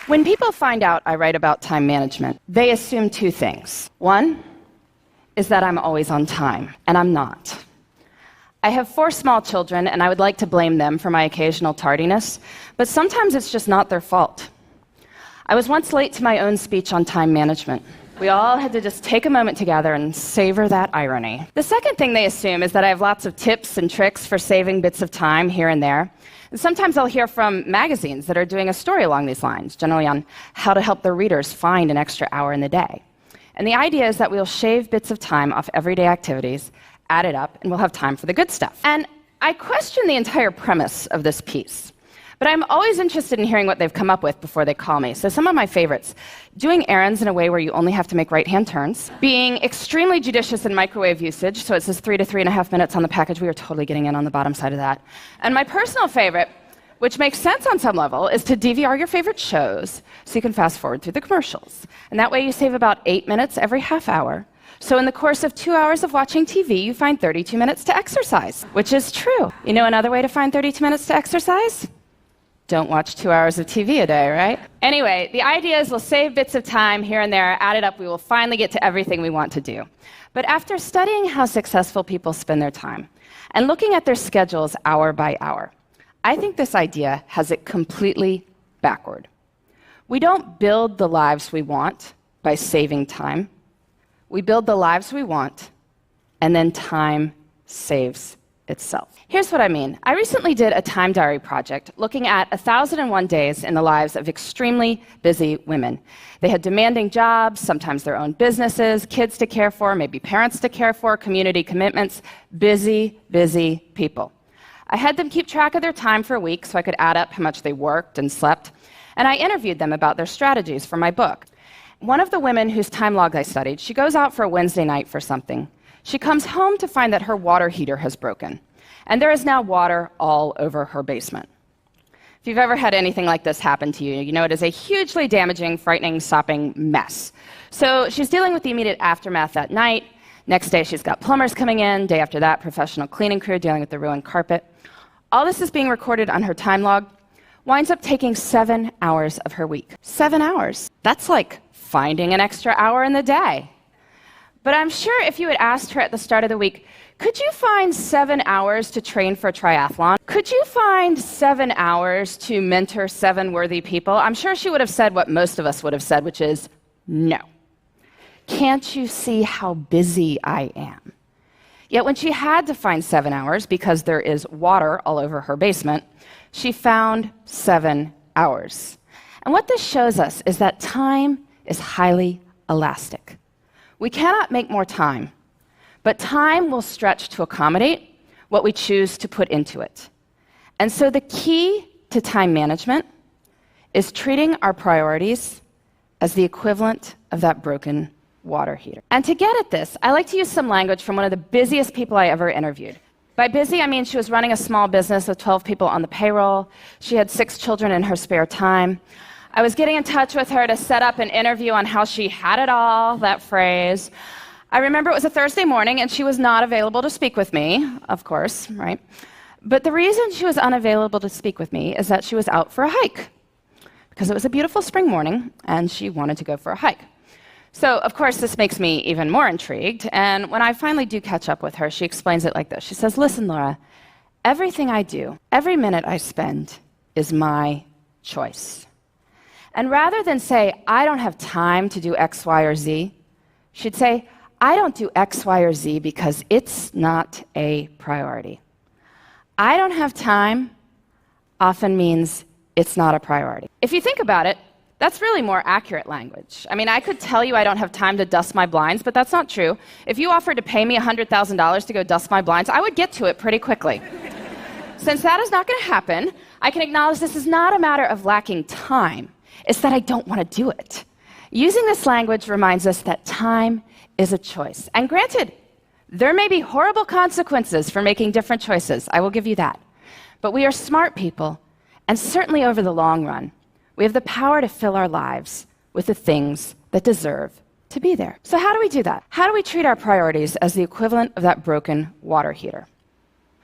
When people find out I write about time management, they assume two things. One is that I'm always on time, and I'm not. I have 4 small children, and I would like to blame them for my occasional tardiness, but sometimes it's just not their fault. I was once late to my own speech on time management. We all had to just take a moment together and savor that irony. The second thing they assume is that I have lots of tips and tricks for saving bits of time here and there. And sometimes I'll hear from magazines that are doing a story along these lines, generally on how to help their readers find an extra hour in the day. And the idea is that we'll shave bits of time off everyday activities, add it up, and we'll have time for the good stuff. And I question the entire premise of this piece. But I'm always interested in hearing what they've come up with before they call me. So some of my favorites: doing errands in a way where you only have to make right-hand turns, being extremely judicious in microwave usage, so it says 3 to 3.5 minutes on the package. We are totally getting in on the bottom side of that. And my personal favorite, which makes sense on some level, is to DVR your favorite shows so you can fast forward through the commercials. And that way you save about 8 minutes every half hour. So in the course of 2 hours of watching TV, you find 32 minutes to exercise, which is true. You know another way to find 32 minutes to exercise? Don't watch 2 hours of TV a day, right? Anyway, the idea is we'll save bits of time here and there, add it up, we will finally get to everything we want to do. But after studying how successful people spend their time and looking at their schedules hour by hour, I think this idea has it completely backward. We don't build the lives we want by saving time. We build the lives we want, and then time saves itself. Here's what I mean. I recently did a time diary project looking at 1,001 days in the lives of extremely busy women. They had demanding jobs, sometimes their own businesses, kids to care for, maybe parents to care for, community commitments. Busy, busy people. I had them keep track of their time for a week so I could add up how much they worked and slept, and I interviewed them about their strategies for my book. One of the women whose time log I studied, she goes out for a Wednesday night for something. She comes home to find that her water heater has broken, and there is now water all over her basement. If you've ever had anything like this happen to you, you know it is a hugely damaging, frightening, sopping mess. So she's dealing with the immediate aftermath that night. Next day, she's got plumbers coming in. Day after that, professional cleaning crew dealing with the ruined carpet. All this is being recorded on her time log. Winds up taking 7 hours of her week. 7 hours. That's like finding an extra hour in the day. But I'm sure if you had asked her at the start of the week, could you find 7 hours to train for a triathlon? Could you find 7 hours to mentor 7 worthy people? I'm sure she would have said what most of us would have said, which is no. Can't you see how busy I am? Yet when she had to find 7 hours because there is water all over her basement, she found 7 hours. And what this shows us is that time is highly elastic. We cannot make more time, but time will stretch to accommodate what we choose to put into it. And so the key to time management is treating our priorities as the equivalent of that broken water heater. And to get at this, I like to use some language from one of the busiest people I ever interviewed. By busy, I mean she was running a small business with 12 people on the payroll. She had 6 children in her spare time. I was getting in touch with her to set up an interview on how she had it all, that phrase. I remember it was a Thursday morning, and she was not available to speak with me, of course, right? But the reason she was unavailable to speak with me is that she was out for a hike, because it was a beautiful spring morning, and she wanted to go for a hike. So, of course, this makes me even more intrigued, and when I finally do catch up with her, she explains it like this. She says, "Listen, Laura, everything I do, every minute I spend is my choice. And rather than say, I don't have time to do X, Y, or Z, she'd say, I don't do X, Y, or Z because it's not a priority." I don't have time often means it's not a priority. If you think about it, that's really more accurate language. I mean, I could tell you I don't have time to dust my blinds, but that's not true. If you offered to pay me $100,000 to go dust my blinds, I would get to it pretty quickly. Since that is not going to happen, I can acknowledge this is not a matter of lacking time. It's that I don't want to do it. Using this language reminds us that time is a choice. And granted, there may be horrible consequences for making different choices. I will give you that. But we are smart people, and certainly over the long run, we have the power to fill our lives with the things that deserve to be there. So how do we do that? How do we treat our priorities as the equivalent of that broken water heater?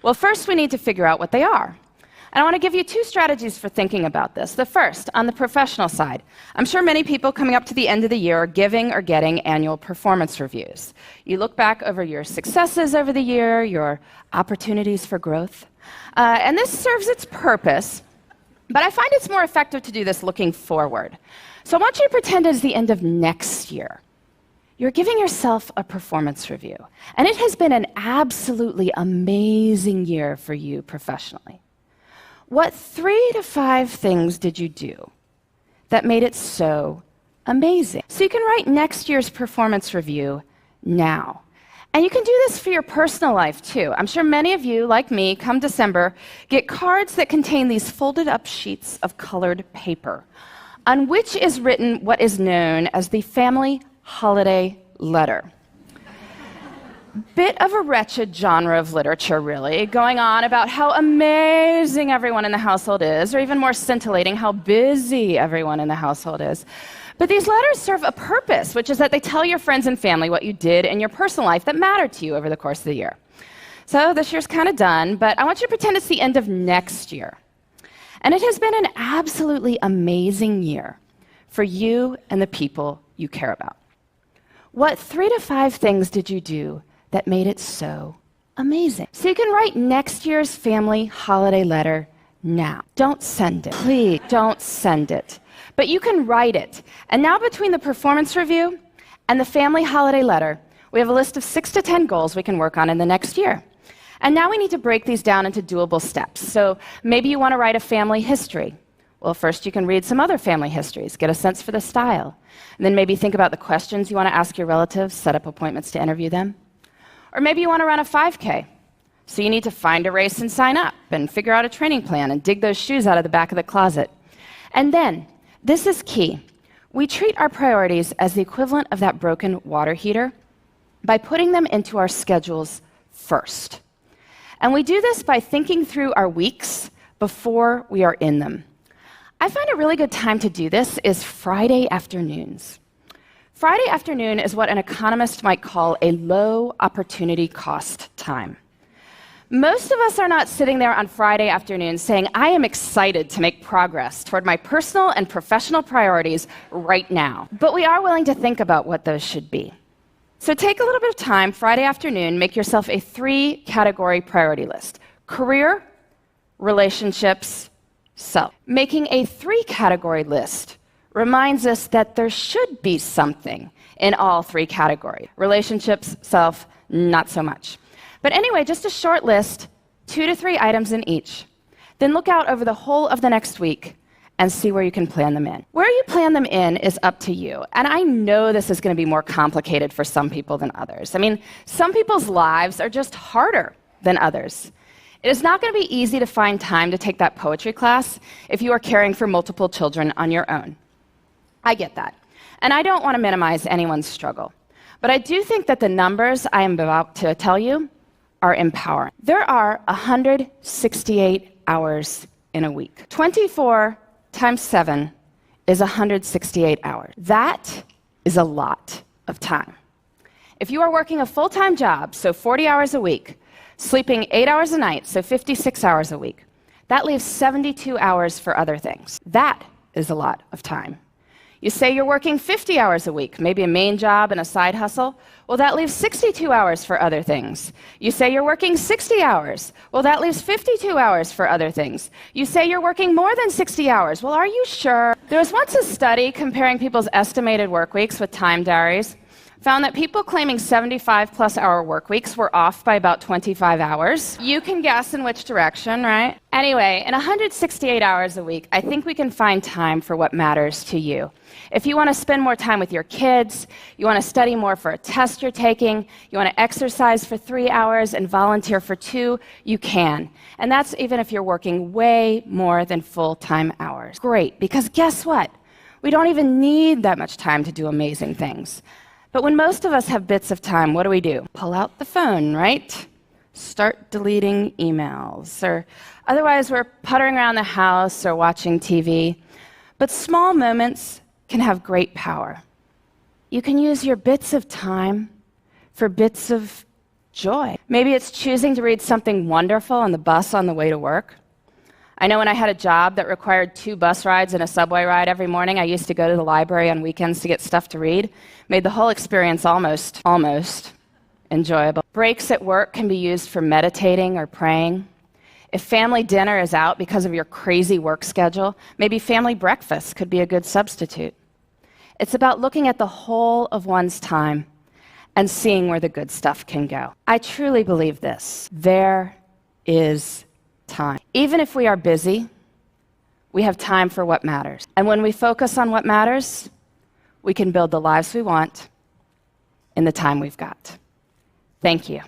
Well, first we need to figure out what they are. And I want to give you two strategies for thinking about this. The first, on the professional side. I'm sure many people coming up to the end of the year are giving or getting annual performance reviews. You look back over your successes over the year, your opportunities for growth. And this serves its purpose, but I find it's more effective to do this looking forward. So I want you to pretend it's the end of next year. You're giving yourself a performance review, and it has been an absolutely amazing year for you professionally. What 3 to 5 things did you do that made it so amazing? So you can write next year's performance review now. And you can do this for your personal life, too. I'm sure many of you, like me, come December, get cards that contain these folded up sheets of colored paper, on which is written what is known as the family holiday letter. Bit of a wretched genre of literature, really, going on about how amazing everyone in the household is, or even more scintillating, how busy everyone in the household is. But these letters serve a purpose, which is that they tell your friends and family what you did in your personal life that mattered to you over the course of the year. So this year's kind of done, but I want you to pretend it's the end of next year. And it has been an absolutely amazing year for you and the people you care about. What 3 to 5 things did you do that made it so amazing? So you can write next year's family holiday letter now. Don't send it. Please don't send it. But you can write it. And now between the performance review and the family holiday letter, we have a list of 6 to 10 goals we can work on in the next year. And now we need to break these down into doable steps. So maybe you want to write a family history. Well, first you can read some other family histories, get a sense for the style. And then maybe think about the questions you want to ask your relatives, set up appointments to interview them. Or maybe you want to run a 5K. So you need to find a race and sign up, and figure out a training plan, and dig those shoes out of the back of the closet. And then, this is key, we treat our priorities as the equivalent of that broken water heater by putting them into our schedules first. And we do this by thinking through our weeks before we are in them. I find a really good time to do this is Friday afternoons. Friday afternoon is what an economist might call a low opportunity cost time. Most of us are not sitting there on Friday afternoon saying, I am excited to make progress toward my personal and professional priorities right now. But we are willing to think about what those should be. So take a little bit of time Friday afternoon, make yourself a 3-category priority list: career, relationships, self. Making a 3-category list reminds us that there should be something in all 3 categories. Relationships, self, not so much. But anyway, just a short list, 2 to 3 items in each. Then look out over the whole of the next week and see where you can plan them in. Where you plan them in is up to you. And I know this is going to be more complicated for some people than others. I mean, some people's lives are just harder than others. It is not going to be easy to find time to take that poetry class if you are caring for multiple children on your own. I get that. And I don't want to minimize anyone's struggle. But I do think that the numbers I am about to tell you are empowering. There are 168 hours in a week. 24 times 7 is 168 hours. That is a lot of time. If you are working a full-time job, so 40 hours a week, sleeping 8 hours a night, so 56 hours a week, that leaves 72 hours for other things. That is a lot of time. You say you're working 50 hours a week, maybe a main job and a side hustle. Well, that leaves 62 hours for other things. You say you're working 60 hours. Well, that leaves 52 hours for other things. You say you're working more than 60 hours. Well, are you sure? There was once a study comparing people's estimated work weeks with time diaries. Found that people claiming 75-plus hour work weeks were off by about 25 hours. You can guess in which direction, right? Anyway, in 168 hours a week, I think we can find time for what matters to you. If you want to spend more time with your kids, you want to study more for a test you're taking, you want to exercise for 3 hours and volunteer for 2, you can. And that's even if you're working way more than full-time hours. Great, because guess what? We don't even need that much time to do amazing things. But when most of us have bits of time, what do? Pull out the phone, right? Start deleting emails. Or otherwise, we're puttering around the house or watching TV. But small moments can have great power. You can use your bits of time for bits of joy. Maybe it's choosing to read something wonderful on the bus on the way to work. I know when I had a job that required 2 bus rides and a subway ride every morning, I used to go to the library on weekends to get stuff to read. Made the whole experience almost enjoyable. Breaks at work can be used for meditating or praying. If family dinner is out because of your crazy work schedule, maybe family breakfast could be a good substitute. It's about looking at the whole of one's time and seeing where the good stuff can go. I truly believe this. There is time. Even if we are busy, we have time for what matters. And when we focus on what matters, we can build the lives we want in the time we've got. Thank you.